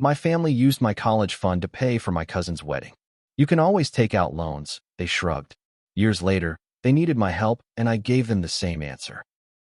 My family used my college fund to pay for my cousin's wedding. You can always take out loans, they shrugged. Years later, they needed my help, and I gave them the same answer.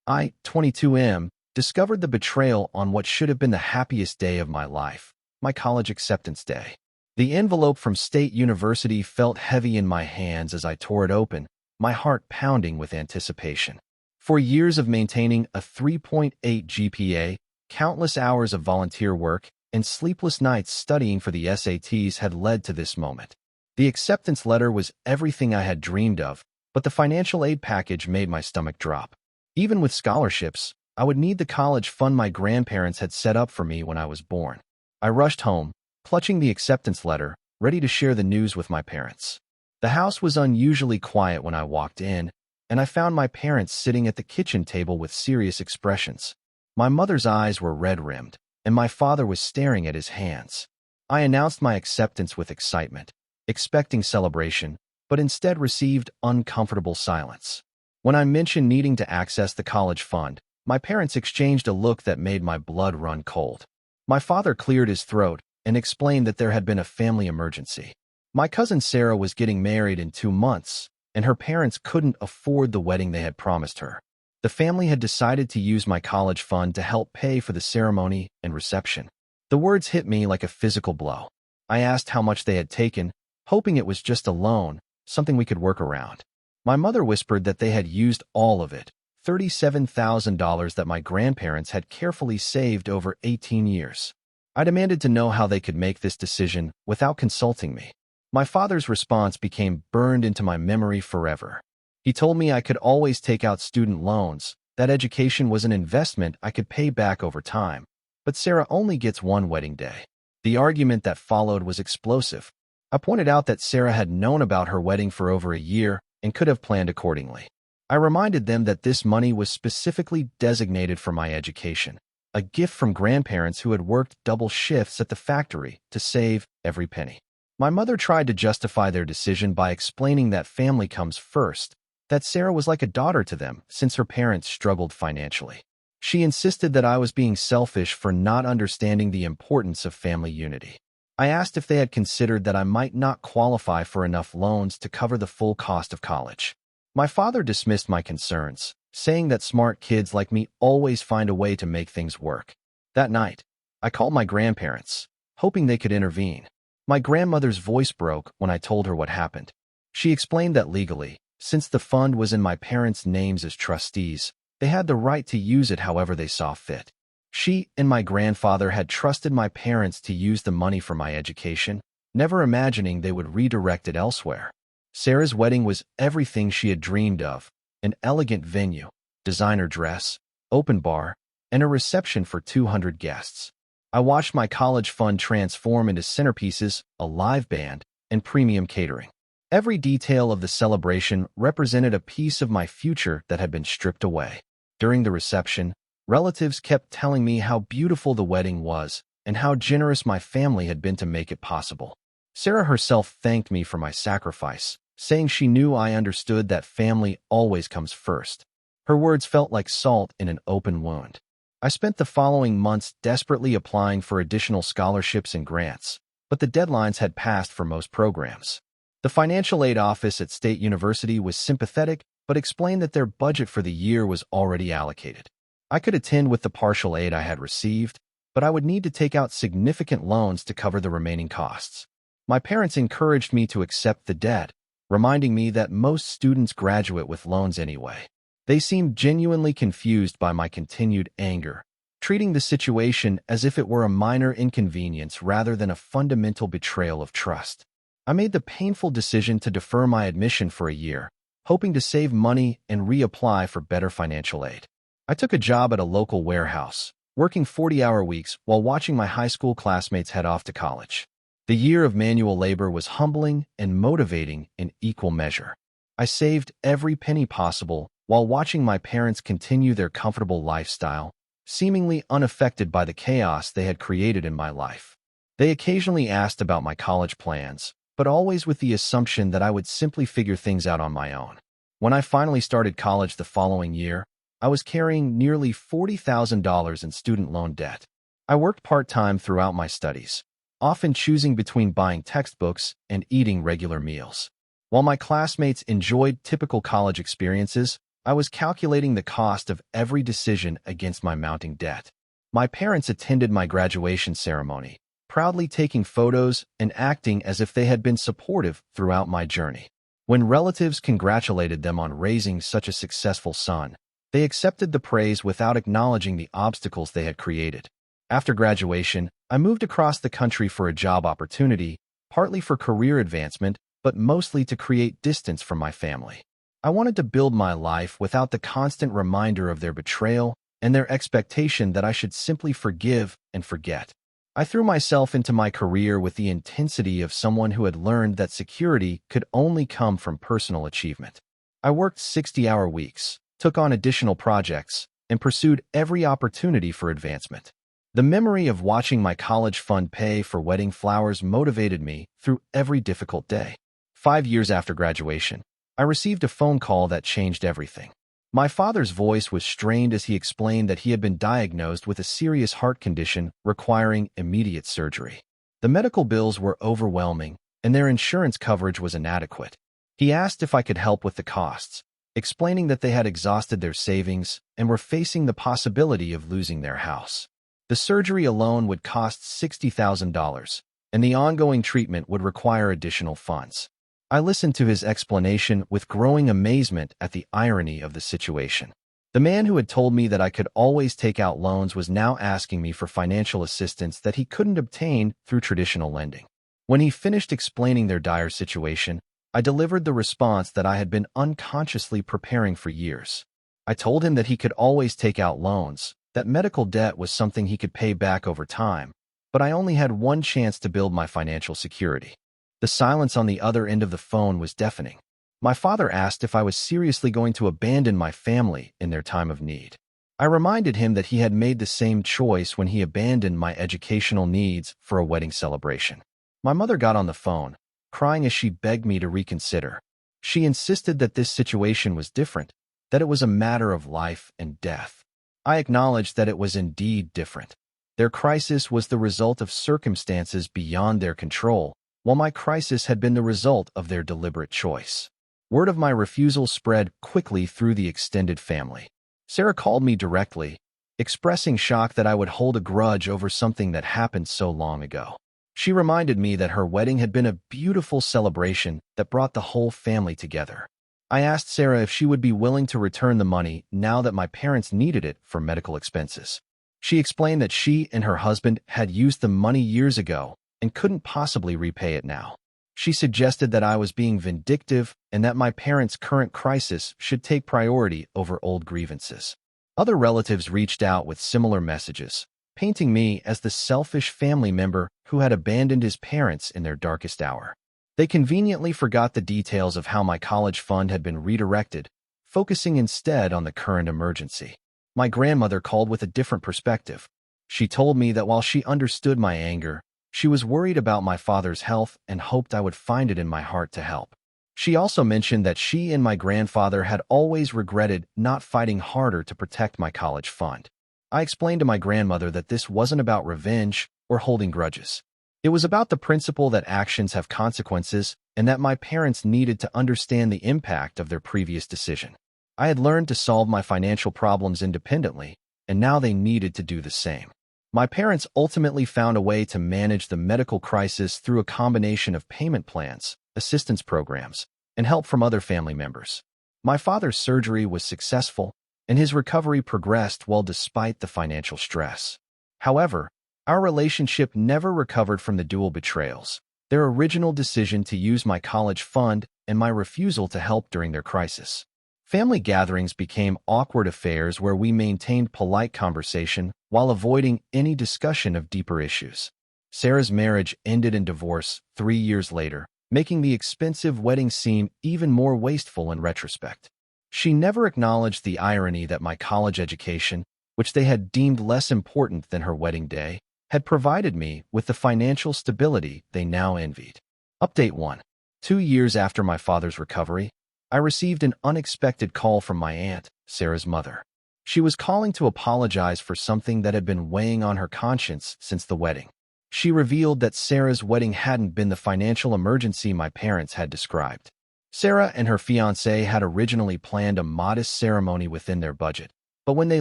I, 22M, discovered the betrayal on what should have been the happiest day of my life, my college acceptance day. The envelope from State University felt heavy in my hands as I tore it open, my heart pounding with anticipation. For years of maintaining a 3.8 GPA, countless hours of volunteer work, and sleepless nights studying for the SATs had led to this moment. The acceptance letter was everything I had dreamed of, but the financial aid package made my stomach drop. Even with scholarships, I would need the college fund my grandparents had set up for me when I was born. I rushed home, clutching the acceptance letter, ready to share the news with my parents. The house was unusually quiet when I walked in, and I found my parents sitting at the kitchen table with serious expressions. My mother's eyes were red-rimmed, and my father was staring at his hands. I announced my acceptance with excitement, expecting celebration, but instead received uncomfortable silence. When I mentioned needing to access the college fund, my parents exchanged a look that made my blood run cold. My father cleared his throat and explained that there had been a family emergency. My cousin Sarah was getting married in 2 months, and her parents couldn't afford the wedding they had promised her. The family had decided to use my college fund to help pay for the ceremony and reception. The words hit me like a physical blow. I asked how much they had taken, hoping it was just a loan, something we could work around. My mother whispered that they had used all of it, $37,000 that my grandparents had carefully saved over 18 years. I demanded to know how they could make this decision without consulting me. My father's response became burned into my memory forever. He told me I could always take out student loans, that education was an investment I could pay back over time, but Sarah only gets one wedding day. The argument that followed was explosive. I pointed out that Sarah had known about her wedding for over a year and could have planned accordingly. I reminded them that this money was specifically designated for my education, a gift from grandparents who had worked double shifts at the factory to save every penny. My mother tried to justify their decision by explaining that family comes first, that Sarah was like a daughter to them since her parents struggled financially. She insisted that I was being selfish for not understanding the importance of family unity. I asked if they had considered that I might not qualify for enough loans to cover the full cost of college. My father dismissed my concerns, saying that smart kids like me always find a way to make things work. That night, I called my grandparents, hoping they could intervene. My grandmother's voice broke when I told her what happened. She explained that legally, since the fund was in my parents' names as trustees, they had the right to use it however they saw fit. She and my grandfather had trusted my parents to use the money for my education, never imagining they would redirect it elsewhere. Sarah's wedding was everything she had dreamed of: an elegant venue, designer dress, open bar, and a reception for 200 guests. I watched my college fund transform into centerpieces, a live band, and premium catering. Every detail of the celebration represented a piece of my future that had been stripped away. During the reception, relatives kept telling me how beautiful the wedding was and how generous my family had been to make it possible. Sarah herself thanked me for my sacrifice, saying she knew I understood that family always comes first. Her words felt like salt in an open wound. I spent the following months desperately applying for additional scholarships and grants, but the deadlines had passed for most programs. The financial aid office at State University was sympathetic, but explained that their budget for the year was already allocated. I could attend with the partial aid I had received, but I would need to take out significant loans to cover the remaining costs. My parents encouraged me to accept the debt, reminding me that most students graduate with loans anyway. They seemed genuinely confused by my continued anger, treating the situation as if it were a minor inconvenience rather than a fundamental betrayal of trust. I made the painful decision to defer my admission for a year, hoping to save money and reapply for better financial aid. I took a job at a local warehouse, working 40-hour weeks while watching my high school classmates head off to college. The year of manual labor was humbling and motivating in equal measure. I saved every penny possible while watching my parents continue their comfortable lifestyle, seemingly unaffected by the chaos they had created in my life. They occasionally asked about my college plans, but always with the assumption that I would simply figure things out on my own. When I finally started college the following year, I was carrying nearly $40,000 in student loan debt. I worked part-time throughout my studies, often choosing between buying textbooks and eating regular meals. While my classmates enjoyed typical college experiences, I was calculating the cost of every decision against my mounting debt. My parents attended my graduation ceremony, proudly taking photos and acting as if they had been supportive throughout my journey. When relatives congratulated them on raising such a successful son, they accepted the praise without acknowledging the obstacles they had created. After graduation, I moved across the country for a job opportunity, partly for career advancement, but mostly to create distance from my family. I wanted to build my life without the constant reminder of their betrayal and their expectation that I should simply forgive and forget. I threw myself into my career with the intensity of someone who had learned that security could only come from personal achievement. I worked 60-hour weeks, took on additional projects, and pursued every opportunity for advancement. The memory of watching my college fund pay for wedding flowers motivated me through every difficult day. 5 years after graduation, I received a phone call that changed everything. My father's voice was strained as he explained that he had been diagnosed with a serious heart condition requiring immediate surgery. The medical bills were overwhelming, and their insurance coverage was inadequate. He asked if I could help with the costs, explaining that they had exhausted their savings and were facing the possibility of losing their house. The surgery alone would cost $60,000, and the ongoing treatment would require additional funds. I listened to his explanation with growing amazement at the irony of the situation. The man who had told me that I could always take out loans was now asking me for financial assistance that he couldn't obtain through traditional lending. When he finished explaining their dire situation, I delivered the response that I had been unconsciously preparing for years. I told him that he could always take out loans, that medical debt was something he could pay back over time, but I only had one chance to build my financial security. The silence on the other end of the phone was deafening. My father asked if I was seriously going to abandon my family in their time of need. I reminded him that he had made the same choice when he abandoned my educational needs for a wedding celebration. My mother got on the phone, crying as she begged me to reconsider. She insisted that this situation was different, that it was a matter of life and death. I acknowledged that it was indeed different. Their crisis was the result of circumstances beyond their control, while my crisis had been the result of their deliberate choice. Word of my refusal spread quickly through the extended family. Sarah called me directly, expressing shock that I would hold a grudge over something that happened so long ago. She reminded me that her wedding had been a beautiful celebration that brought the whole family together. I asked Sarah if she would be willing to return the money now that my parents needed it for medical expenses. She explained that she and her husband had used the money years ago and couldn't possibly repay it now. She suggested that I was being vindictive and that my parents' current crisis should take priority over old grievances. Other relatives reached out with similar messages, painting me as the selfish family member who had abandoned his parents in their darkest hour. They conveniently forgot the details of how my college fund had been redirected, focusing instead on the current emergency. My grandmother called with a different perspective. She told me that while she understood my anger, she was worried about my father's health and hoped I would find it in my heart to help. She also mentioned that she and my grandfather had always regretted not fighting harder to protect my college fund. I explained to my grandmother that this wasn't about revenge or holding grudges. It was about the principle that actions have consequences and that my parents needed to understand the impact of their previous decision. I had learned to solve my financial problems independently, and now they needed to do the same. My parents ultimately found a way to manage the medical crisis through a combination of payment plans, assistance programs, and help from other family members. My father's surgery was successful, and his recovery progressed well despite the financial stress. However, our relationship never recovered from the dual betrayals, their original decision to use my college fund and my refusal to help during their crisis. Family gatherings became awkward affairs where we maintained polite conversation while avoiding any discussion of deeper issues. Sarah's marriage ended in divorce 3 years later, making the expensive wedding seem even more wasteful in retrospect. She never acknowledged the irony that my college education, which they had deemed less important than her wedding day, had provided me with the financial stability they now envied. Update 1. 2 years after my father's recovery, I received an unexpected call from my aunt, Sarah's mother. She was calling to apologize for something that had been weighing on her conscience since the wedding. She revealed that Sarah's wedding hadn't been the financial emergency my parents had described. Sarah and her fiancé had originally planned a modest ceremony within their budget, but when they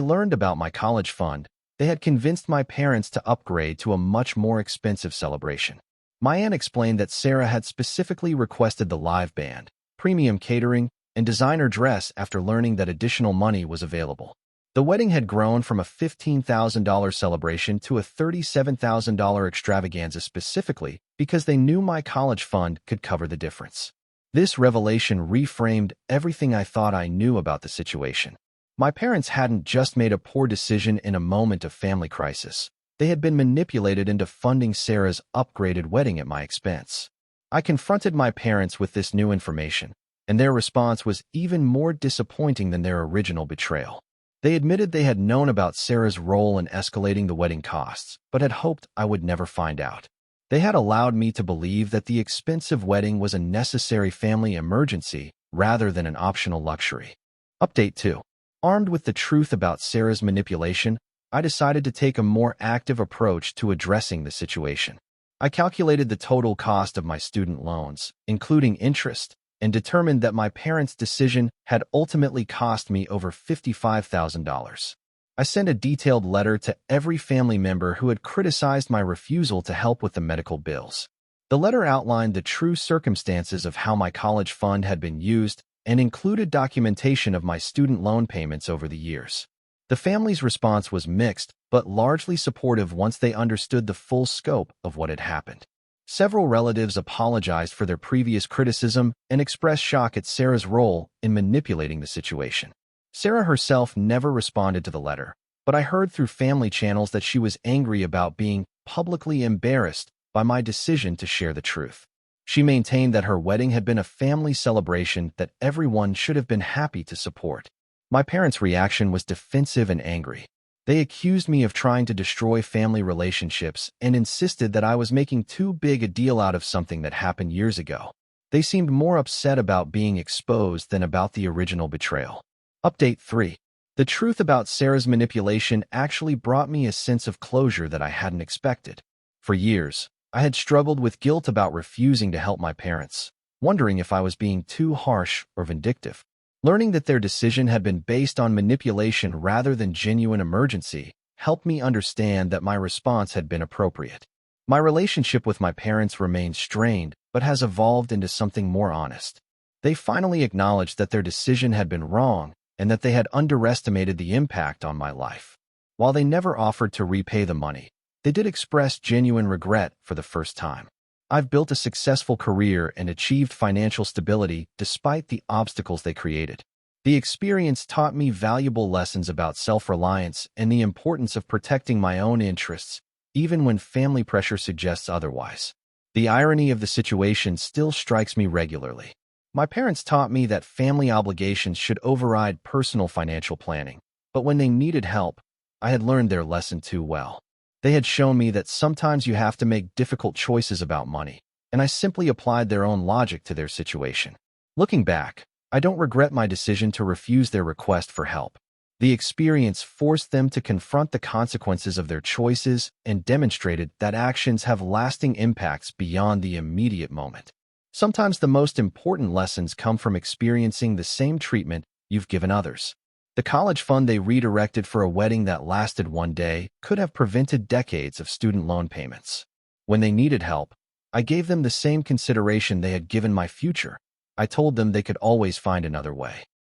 learned about my college fund, they had convinced my parents to upgrade to a much more expensive celebration. My aunt explained that Sarah had specifically requested the live band, premium catering, and designer dress after learning that additional money was available. The wedding had grown from a $15,000 celebration to a $37,000 extravaganza specifically because they knew my college fund could cover the difference. This revelation reframed everything I thought I knew about the situation. My parents hadn't just made a poor decision in a moment of family crisis. They had been manipulated into funding Sarah's upgraded wedding at my expense. I confronted my parents with this new information, and their response was even more disappointing than their original betrayal. They admitted they had known about Sarah's role in escalating the wedding costs, but had hoped I would never find out. They had allowed me to believe that the expensive wedding was a necessary family emergency rather than an optional luxury. Update 2. Armed with the truth about Sarah's manipulation, I decided to take a more active approach to addressing the situation. I calculated the total cost of my student loans, including interest, and determined that my parents' decision had ultimately cost me over $55,000. I sent a detailed letter to every family member who had criticized my refusal to help with the medical bills. The letter outlined the true circumstances of how my college fund had been used and included documentation of my student loan payments over the years. The family's response was mixed, but largely supportive once they understood the full scope of what had happened. Several relatives apologized for their previous criticism and expressed shock at Sarah's role in manipulating the situation. Sarah herself never responded to the letter, but I heard through family channels that she was angry about being publicly embarrassed by my decision to share the truth. She maintained that her wedding had been a family celebration that everyone should have been happy to support. My parents' reaction was defensive and angry. They accused me of trying to destroy family relationships and insisted that I was making too big a deal out of something that happened years ago. They seemed more upset about being exposed than about the original betrayal. Update 3. The truth about Sarah's manipulation actually brought me a sense of closure that I hadn't expected. For years, I had struggled with guilt about refusing to help my parents, wondering if I was being too harsh or vindictive. Learning that their decision had been based on manipulation rather than genuine emergency helped me understand that my response had been appropriate. My relationship with my parents remains strained, but has evolved into something more honest. They finally acknowledged that their decision had been wrong and that they had underestimated the impact on my life. While they never offered to repay the money, they did express genuine regret for the first time. I've built a successful career and achieved financial stability despite the obstacles they created. The experience taught me valuable lessons about self-reliance and the importance of protecting my own interests, even when family pressure suggests otherwise. The irony of the situation still strikes me regularly. My parents taught me that family obligations should override personal financial planning, but when they needed help, I had learned their lesson too well. They had shown me that sometimes you have to make difficult choices about money, and I simply applied their own logic to their situation. Looking back, I don't regret my decision to refuse their request for help. The experience forced them to confront the consequences of their choices and demonstrated that actions have lasting impacts beyond the immediate moment. Sometimes the most important lessons come from experiencing the same treatment you've given others. The college fund they redirected for a wedding that lasted one day could have prevented decades of student loan payments. When they needed help, I gave them the same consideration they had given my future. I told them they could always find another way.